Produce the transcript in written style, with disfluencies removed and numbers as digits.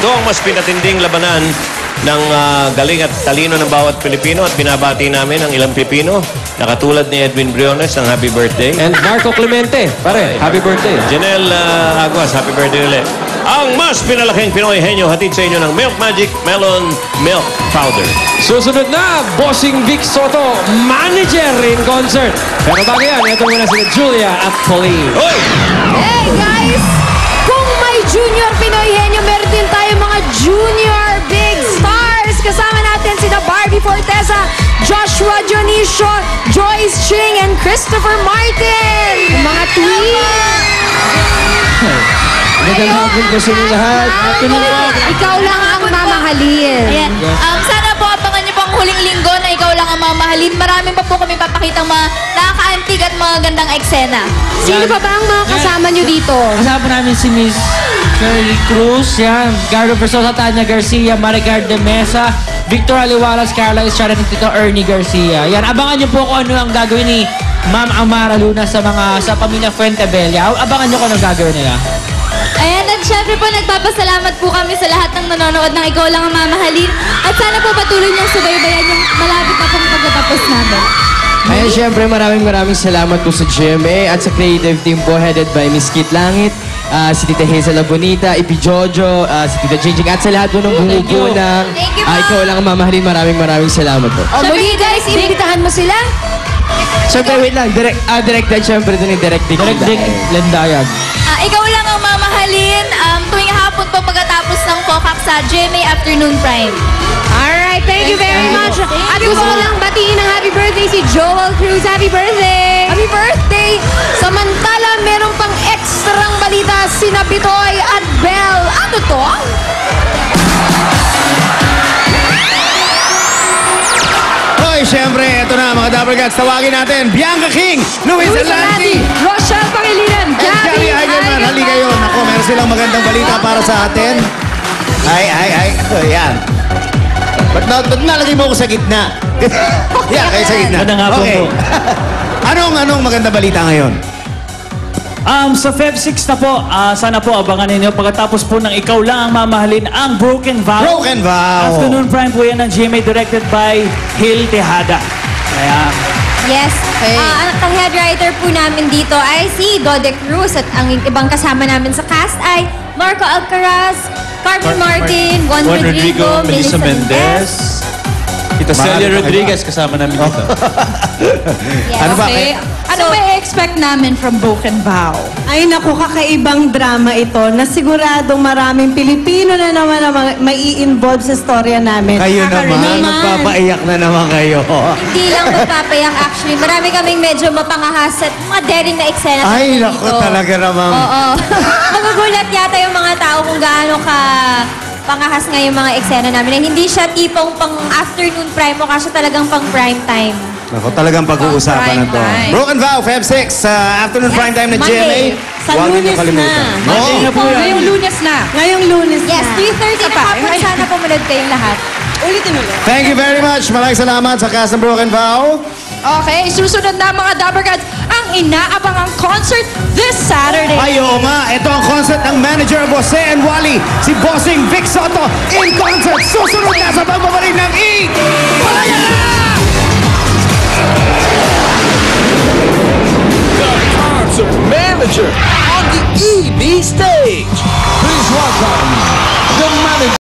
Ito ang mas pinatinding labanan ng galing at talino ng bawat Pilipino at binabati namin ang ilang Pilipino na katulad ni Edwin Briones ng happy birthday. And Marco Clemente, pare, happy birthday. Janelle Aguas, happy birthday ulit. Ang mas pinalaking Pinoy henyo hatid sa inyo ng Milk Magic Melon Milk Powder. Susunod na, Bossing Vic Soto, manager in concert. Pero bago yan, ito muna sila Julia at Pauline. Hoy! Hey guys! Kung may junior Pinoy henyo, meron din tayo mga junior big stars. Kasama natin sina Barbie Forteza, Joshua Dionisio, Joyce Ching, and Christopher Martin. Mga twins! Magandang hapon po sa inyo lahat. Ikaw lang ang mamahalin. Ayan. Sana po abangan niyo po ang huling linggo na ikaw lang ang mamahalin. Marami pa po kami papakitang mga nakakaantig at mga gandang eksena. Sino pa ba ang mga kasama nyo dito? Kasama namin si Miss Shirley Cruz, yan, Gardo Versosa, Tanya Garcia, Maricar de Mesa, Victor Aliwalas, Carla Estrada, at Tito Ernie Garcia. Yan, abangan niyo po kung ano ang gagawin ni Ma'am Amara Luna sa pamilya Fuentebella. Abangan niyo kung ano gagawin nila. Ayan, at syempre po nagpapasalamat po kami sa lahat ng nanonood ng Ikaw Lang Ang Mamahalin. At sana po patuloy niyong subaybayan yung malapit na pong pagkatapos namin. Ayan, syempre maraming salamat po sa GMA at sa creative team po headed by Miss Kit Langit, si Tita Hazel Bonita, Ipi Jojo, si Tita Jinjing at sa lahat po ng bumubuo ng Ikaw Lang Ang Mamahalin. Maraming salamat po. O muli guys, inimbitahan mo sila? Syempre, wait lang. Direct Dad, syempre ito ni Direct Dick. Direct Dick Lendayag. Ikaw Lang Ang Mamahalin, tuwing hapon po pagkatapos ng Kokak sa GMA Afternoon Prime. Alright, thank you very much. At gusto ko lang batiin ng happy birthday si Joel Cruz. Happy birthday! Happy birthday! Samantala, meron pang ekstrang balita sina Bitoy at Belle. Ano to? Hoy, syempre, ito na mga Dapper Cats. Tawagin natin, Bianca King, Luis Alanti, Rochelle Pangilinan, and Gabby Eigenman. Hali kayo. Nako, meron silang magandang balita para sa atin. Ay. Ayan. Ba't nalagay mo ako sa gitna? Yan, kayo sa gitna. Magandang hapon po. Anong maganda balita ngayon? Sa Feb 6 na po, sana po abangan ninyo pagkatapos po ng Ikaw Lang Ang Mamahalin, ang Broken Vow. Broken Vow. Afternoon Prime po yan ng GMA directed by Hil Tejada. Kaya, Yes. Ang head writer po namin dito ay si Dode Cruz at ang ibang kasama namin sa cast ay Marco Alcaraz, Carmen Martin, Juan Rodrigo, Melissa Mendez. Tita Celia Rodriguez kasama namin dito. Yes. Ano ba? Okay. Ano may expect namin from Broken Vow? Ay naku, kakaibang drama ito na siguradong maraming Pilipino na naman mai-involve sa storya namin. Kayo naman, magpapaiyak na naman kayo. Hindi lang magpapayak actually. Marami kaming medyo mapangahas at mga daring na eksena. Ay, dito. naku, talaga naman. Oo. Magugulat yata yung mga tao kung gaano ka pangahas nga yung mga eksena namin. Na hindi siya tipong pang afternoon prime o kasi talagang pang prime time. Ako talagang pag-uusapan na to. Broken Vow, Feb 6, afternoon prime time na GMA. Sa Huwag Lunes niyo kalimutan. na. Ngayong Lunes na. Ngayong Lunes Yes, na. 3:30 na hapon. Sana pumunod kayong lahat. Ulitin ulit. Thank you very much. Maraming salamat sa cast ng Broken Vow. Okay, susunod na mga Dapper Cats, ang inaabangang concert this Saturday. Ay, oo nga. Ito ang concert ng manager of Jose and Wally, si Bossing Vic Soto, in concert. Susunod na sa pagbabalik ng Palaya na! The concert manager on the EB stage. Please welcome the manager.